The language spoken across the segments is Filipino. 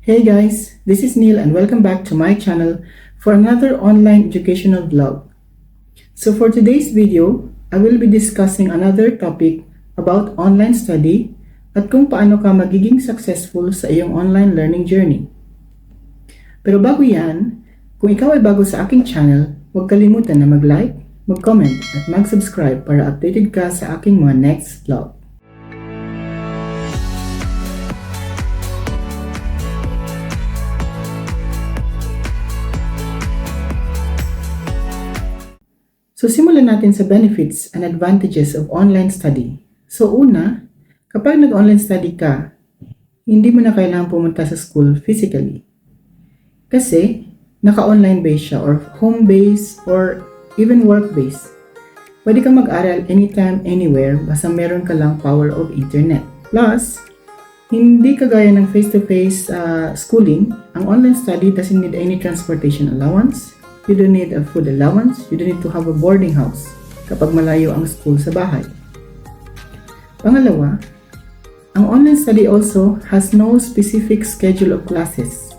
Hey guys, this is Neil and welcome back to my channel for another online educational vlog. So for today's video, I will be discussing another topic about online study at kung paano ka magiging successful sa iyong online learning journey. Pero bago yan, kung ikaw ay bago sa aking channel, huwag kalimutan na mag-like, mag-comment at mag-subscribe para updated ka sa aking mga next vlog. So simulan natin sa benefits and advantages of online study. So una, kapag nag-online study ka, hindi mo na kailangan pumunta sa school physically. Kasi naka-online base siya or home base or even work base. Pwede kang mag-aral anytime, anywhere, basta meron ka lang power of internet. Plus, hindi kagaya ng face-to-face schooling, ang online study doesn't need any transportation allowance. You don't need a food allowance. You don't need to have a boarding house kapag malayo ang school sa bahay. Pangalawa, ang online study also has no specific schedule of classes.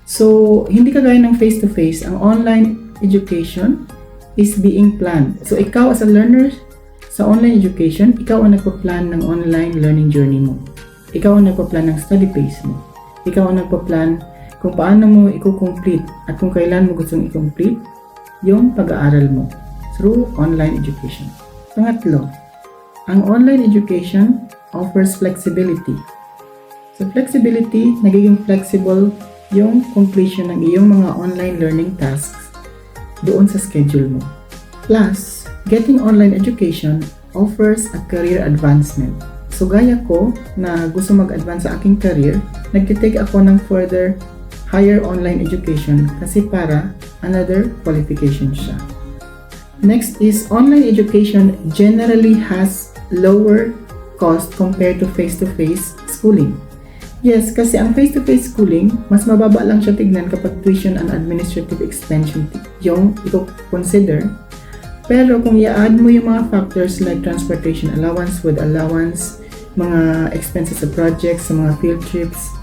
So, hindi kagaya ng face-to-face, ang online education is being planned. So, ikaw as a learner sa online education, ikaw ang nagpa-plan ng online learning journey mo. Ikaw ang nagpa-plan ng study pace mo. Ikaw ang nagpa-plan kung paano mo i-complete at kung kailan mo gustong i-complete yung pag-aaral mo through online education. Pangatlo, ang online education offers flexibility. So flexibility, nagiging flexible yung completion ng iyong mga online learning tasks doon sa schedule mo. Plus, getting online education offers a career advancement. So gaya ko na gusto mag-advance sa aking career, nag-take ako ng further higher online education kasi para another qualification siya. Next is online education generally has lower cost compared to face-to-face schooling. Yes, kasi ang face-to-face schooling, mas mababa lang siya tignan kapag tuition and administrative expense yung i-consider. Pero kung i-add mo yung mga factors like transportation allowance, food allowance, mga expenses sa projects, sa mga field trips,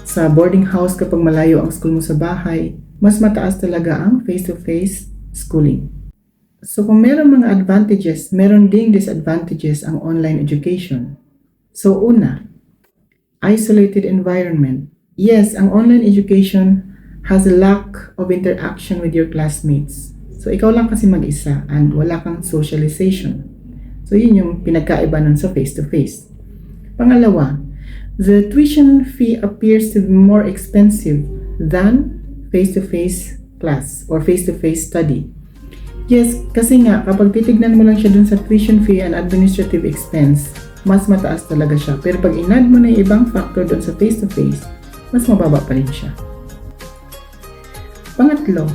sa boarding house kapag malayo ang school mo sa bahay, mas mataas talaga ang face-to-face schooling. So kung meron mga advantages, meron ding disadvantages ang online education. So una, isolated environment. Yes, ang online education has a lack of interaction with your classmates. So ikaw lang kasi mag-isa and wala kang socialization. So yun yung pinagkaiba nun sa face-to-face. Pangalawa, the tuition fee appears to be more expensive than face-to-face class or face-to-face study. Yes, kasi nga, kapag titignan mo lang siya dun sa tuition fee and administrative expense, mas mataas talaga siya. Pero pag in-add mo na yung ibang factor dun sa face-to-face, mas mababa pa rin siya. Pangatlo,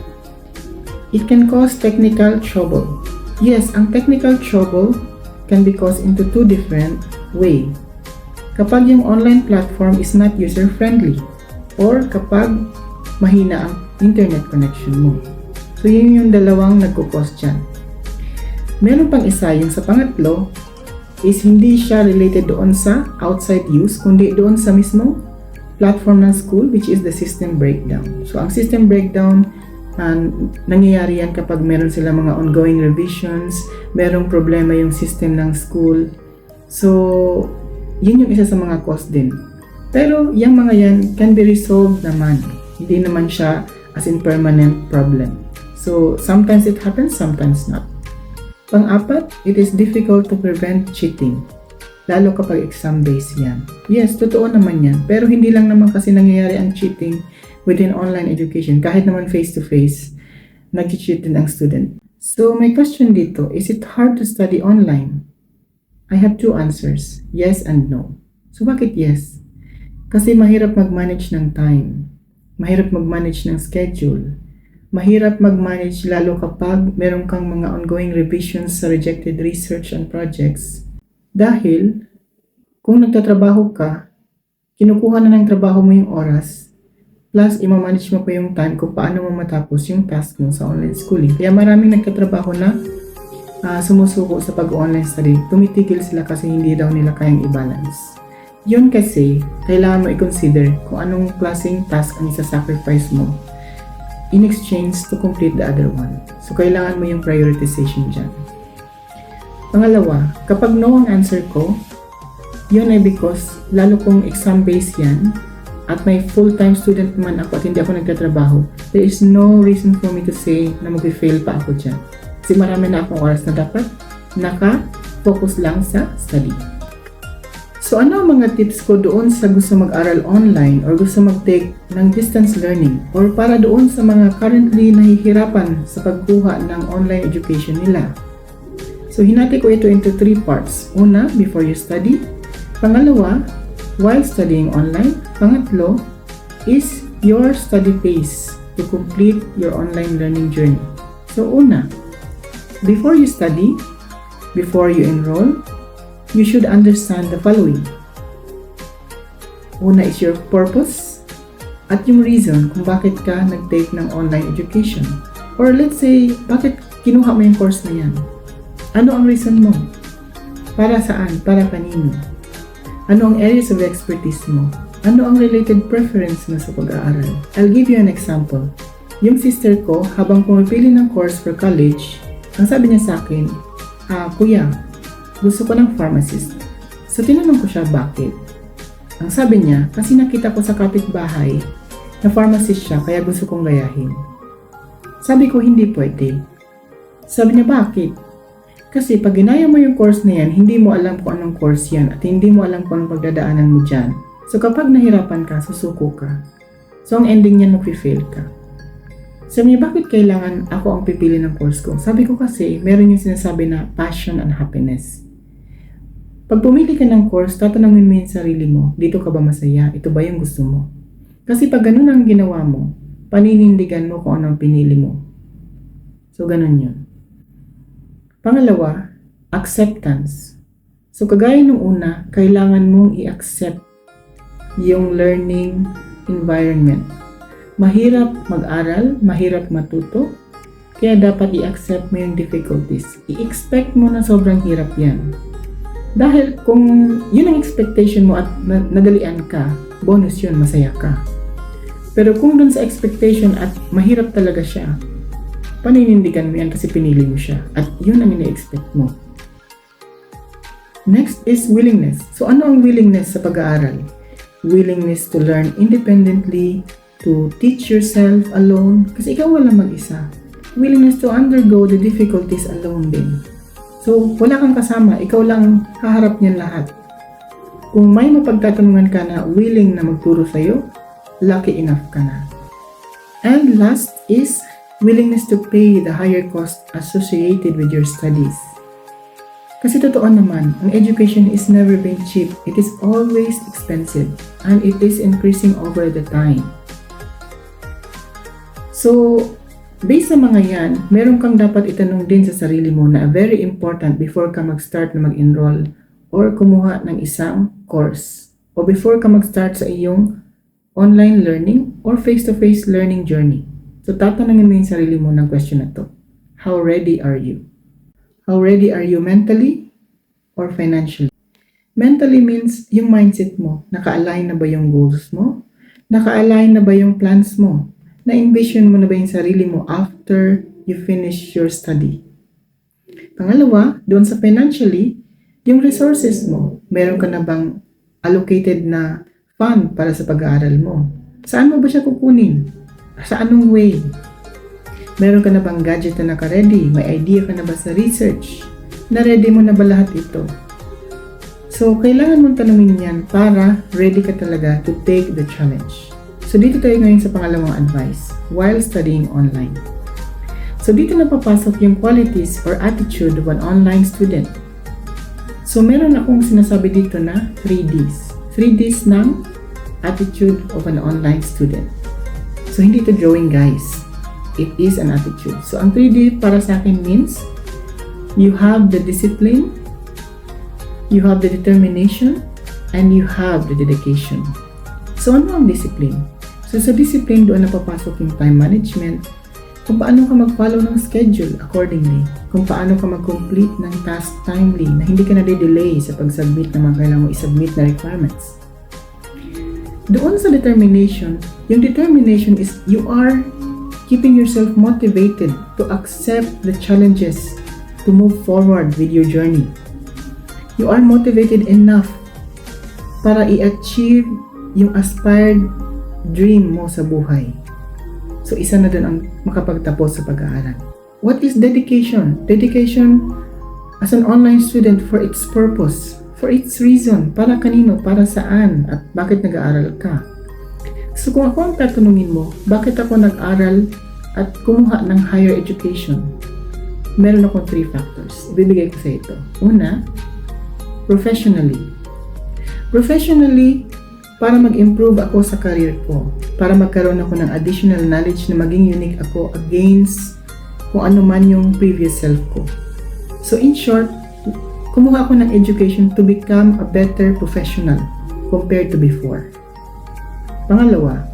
it can cause technical trouble. Yes, ang technical trouble can be caused into two different ways. Kapag yung online platform is not user-friendly or kapag mahina ang internet connection mo. So yun yung dalawang nagkukos dyan. Meron pang isa, yung sa pangatlo is hindi siya related doon sa outside use kundi doon sa mismong platform ng school, which is the system breakdown. So ang system breakdown, nangyayari yan kapag meron sila mga ongoing revisions, merong problema yung system ng school. So yun yung isa sa mga cause din. Pero yung mga yan can be resolved naman. Hindi naman siya as in permanent problem. So sometimes it happens, sometimes not. Pang-apat, it is difficult to prevent cheating. Lalo kapag exam-based yan. Yes, totoo naman yan. Pero hindi lang naman kasi nangyayari ang cheating within online education. Kahit naman face-to-face, nag-cheat din ang student. So my question dito, is it hard to study online? I have two answers, yes and no. So bakit yes? Kasi mahirap mag-manage ng time. Mahirap mag-manage ng schedule. Mahirap mag-manage lalo kapag meron kang mga ongoing revisions sa rejected research and projects. Dahil, kung nagtatrabaho ka, kinukuha na ng trabaho mo yung oras, plus ima-manage mo pa yung time kung paano mo matapos yung task mo sa online schooling. Kaya maraming nagtatrabaho na sumusuko sa pag-online study, tumitigil sila kasi hindi daw nila kayang i-balance Yun kasi, kailangan mo i-consider kung anong klaseng task ang isa-sacrifice mo in exchange to complete the other one. So, kailangan mo yung prioritization dyan. Pangalawa, kapag no ang answer ko, yun ay because lalo kong exam-based yan at may full-time student naman ako at hindi ako nagtatrabaho, there is no reason for me to say na mag-fail pa ako dyan. Kasi marami na akong oras na dapat naka-focus lang sa study. So ano ang mga tips ko doon sa gusto mag-aral online or gusto mag-take ng distance learning or para doon sa mga currently nahihirapan sa pagkuha ng online education nila? So hinati ko ito into 3 parts. Una, before you study. Pangalawa, while studying online. Pangatlo is your study pace to complete your online learning journey. So una, before you study, before you enroll, you should understand the following. Una is your purpose at yung reason kung bakit ka nag-take ng online education. Or let's say, bakit kinuha mo yung course na yan? Ano ang reason mo? Para saan? Para kanino? Ano ang areas of expertise mo? Ano ang related preference mo sa pag-aaral? I'll give you an example. Yung sister ko, habang pumipili ng course for college, ang sabi niya sa akin, Kuya, gusto ko ng pharmacist. So tinanong ko siya bakit. Ang sabi niya, kasi nakita ko sa kapitbahay na pharmacist siya kaya gusto kong gayahin. Sabi ko, hindi pwede. Sabi niya, bakit? Kasi pag ginaya mo yung course na yan, hindi mo alam kung anong course yan at hindi mo alam kung anong pagdadaanan mo dyan. So kapag nahirapan ka, susuko ka. So ang ending niya, mag-fail ka. Sabi niya, bakit kailangan ako ang pipili ng course ko? Sabi ko kasi, meron yung sinasabi na passion and happiness. Pag pumili ka ng course, tatanungin mo yung sarili mo, dito ka ba masaya? Ito ba yung gusto mo? Kasi pag ganun ang ginawa mo, paninindigan mo kung ano ang pinili mo. So ganun yun. Pangalawa, acceptance. So kagaya nung una, kailangan mong i-accept yung learning environment. Mahirap mag-aral, mahirap matuto, kaya dapat i-accept mo yung difficulties. I-expect mo na sobrang hirap yan. Dahil kung yun ang expectation mo at nadalian ka, bonus yun, masaya ka. Pero kung dun sa expectation at mahirap talaga siya, paninindigan mo yan kasi pinili mo siya at yun ang ina-expect mo. Next is willingness. So ano ang willingness sa pag-aaral? Willingness to learn independently, to teach yourself alone, kasi ikaw walang mag-isa. Willingness to undergo the difficulties alone din. So wala kang kasama, ikaw lang haharap niyan lahat. Kung may mapagtatanungan ka na willing na magturo sa'yo, lucky enough ka na. And last is willingness to pay the higher cost associated with your studies. Kasi totoo naman, ang education is never been cheap. It is always expensive and it is increasing over the time. So, based sa mga yan, meron kang dapat itanong din sa sarili mo na very important before ka mag-start na mag-enroll or kumuha ng isang course o before ka mag-start sa iyong online learning or face-to-face learning journey. So, tatanungin mo yung sarili mo ng question na to. How ready are you? How ready are you mentally or financially? Mentally means yung mindset mo. Naka-align na ba yung goals mo? Naka-align na ba yung plans mo? Na-envision mo na ba yung sarili mo after you finish your study? Pangalawa, doon sa financially, yung resources mo. Meron ka na bang allocated na fund para sa pag-aaral mo? Saan mo ba siya kukunin? Sa anong way? Meron ka na bang gadget na naka-ready? May idea ka na ba sa research? Na-ready mo na ba lahat ito? So, kailangan mong tanungin yan para ready ka talaga to take the challenge. So, dito tayo ngayon sa pangalawang advice, while studying online. So, dito na papasok yung qualities or attitude of an online student. So, meron akong sinasabi dito na 3Ds. 3Ds ng attitude of an online student. So, hindi ito drawing, guys. It is an attitude. So, ang 3D para sa akin means you have the discipline, you have the determination, and you have the dedication. So, ano ang discipline? So, sa discipline, doon na papasok yung time management, kung paano ka mag-follow ng schedule accordingly, kung paano ka mag-complete ng task timely na hindi ka na-delay sa pag-submit ng mga kailangan mo i-submit na requirements. Doon sa determination, yung determination is you are keeping yourself motivated to accept the challenges to move forward with your journey. You are motivated enough para i-achieve yung aspired dream mo sa buhay. So, isa na dun ang makapagtapos sa pag-aaral. What is dedication? Dedication as an online student for its purpose, for its reason, para kanino, para saan, at bakit nag-aaral ka. So, kung ako ang tatanungin mo, bakit ako nag-aral at kumuha ng higher education? Meron akong 3 factors. Ibibigay ko sa ito. Una, professionally. Professionally, para mag-improve ako sa career ko, para magkaroon ako ng additional knowledge na maging unique ako against kung ano man yung previous self ko. So in short, kumuha ako ng education to become a better professional compared to before. Pangalawa,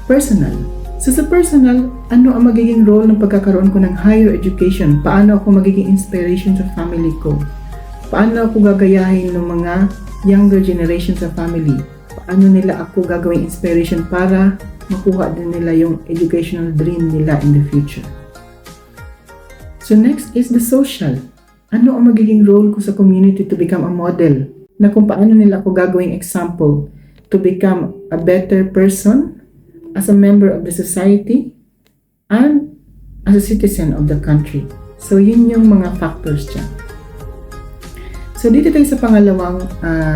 personal. So sa personal, ano ang magiging role ng pagkakaroon ko ng higher education? Paano ako magiging inspiration sa family ko? Paano ako gagayahin ng mga younger generation sa family? Paano nila ako gagawing inspiration para makuha din nila yung educational dream nila in the future? So next is the social. Ano ang magiging role ko sa community to become a model? Na kung paano nila ako gagawing example to become a better person as a member of the society and as a citizen of the country. So yun yung mga factors dyan. So, dito tayo sa pangalawang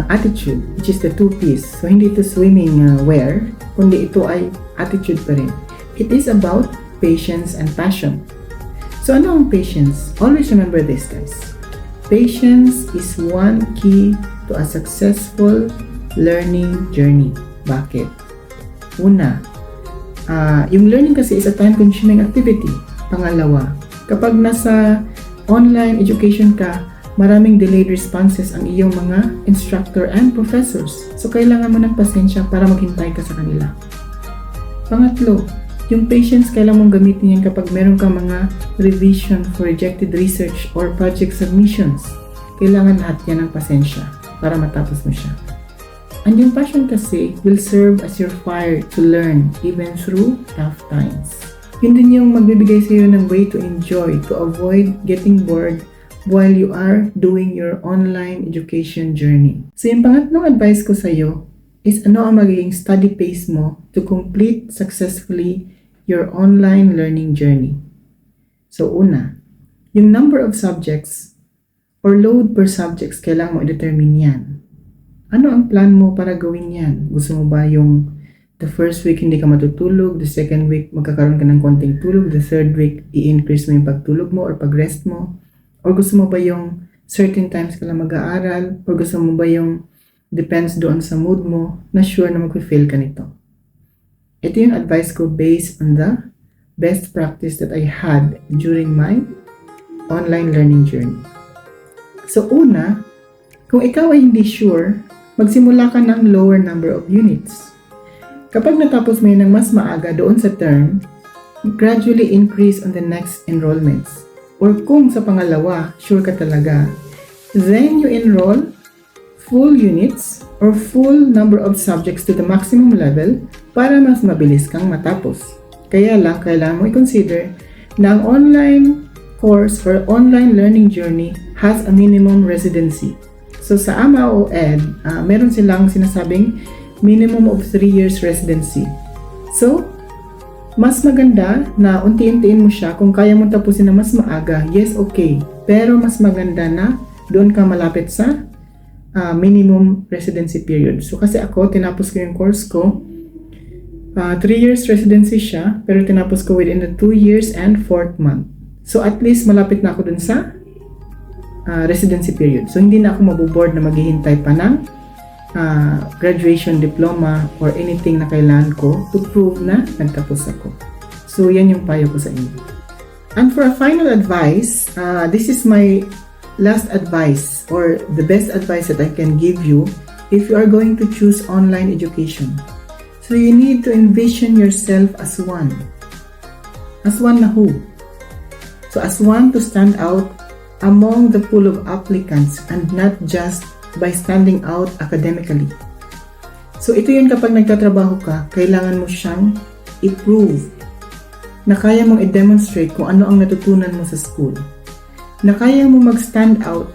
attitude, which is the 2Ps. So, hindi ito swimming wear, kundi ito ay attitude pa rin. It is about patience and passion. So, ano ang patience? Always remember this, guys. Patience is one key to a successful learning journey. Bakit? Una, yung learning kasi is a time-consuming activity. Pangalawa, kapag nasa online education ka, maraming delayed responses ang iyong mga instructor and professors. So, kailangan mo ng pasensya para maghintay ka sa kanila. Pangatlo, yung patience, kailangan mong gamitin yan kapag meron kang mga revision for rejected research or project submissions. Kailangan lahat yan ng pasensya para matapos mo siya. And yung passion kasi will serve as your fire to learn even through tough times. Yun din yung magbibigay sa iyo ng way to enjoy, to avoid getting bored while you are doing your online education journey. So yung pangatlong advice ko sa iyo is ano ang magiging study pace mo to complete successfully your online learning journey. So una, yung number of subjects or load per subjects, kailangan mo i-determine yan. Ano ang plan mo para gawin yan? Gusto mo ba yung the first week hindi ka matutulog, the second week magkakaroon ka ng konting tulog, the third week i-increase mo yung pagtulog mo or pag-rest mo? Or gusto mo ba yung certain times ka lang mag-aaral? Or gusto mo ba yung depends doon sa mood mo na sure na mag-fail ka nito? Ito yung advice ko based on the best practice that I had during my online learning journey. So una, kung ikaw ay hindi sure, magsimula ka ng lower number of units. Kapag natapos mo yun ng mas maaga doon sa term, gradually increase on the next enrollments. Or kung sa pangalawa, sure ka talaga, then you enroll full units or full number of subjects to the maximum level para mas mabilis kang matapos. Kaya lang, kailangan mo i-consider na ang online course or online learning journey has a minimum residency. So sa AMA o ED, meron silang sinasabing minimum of 3 years residency. So, mas maganda na unti-untiin mo siya kung kaya mo tapusin na mas maaga. Yes, okay. Pero mas maganda na doon ka malapit sa minimum residency period. So kasi ako, tinapos ko yung course ko. 3 years residency siya, pero tinapos ko within the 2 years and 4th month. So at least malapit na ako dun sa residency period. So hindi na ako mabuboard na maghihintay pa ng graduation diploma or anything na kailangan ko to prove na nagtapos ako. So yan yung payo ko sa inyo. And for a final advice, this is my last advice or the best advice that I can give you if you are going to choose online education. So you need to envision yourself as one. As one na who? So as one to stand out among the pool of applicants and not just by standing out academically. So ito yun, kapag nagtatrabaho ka, kailangan mo siyang i-prove na kaya mong i-demonstrate kung ano ang natutunan mo sa school. Na kaya mo mag-stand out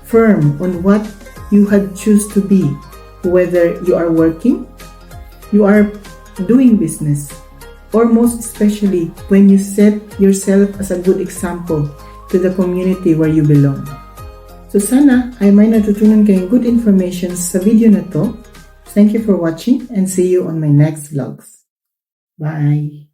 firm on what you had choose to be, whether you are working, you are doing business, or most especially when you set yourself as a good example to the community where you belong. So sana ay may natutunan kayong good information sa video na to. Thank you for watching and see you on my next vlogs. Bye!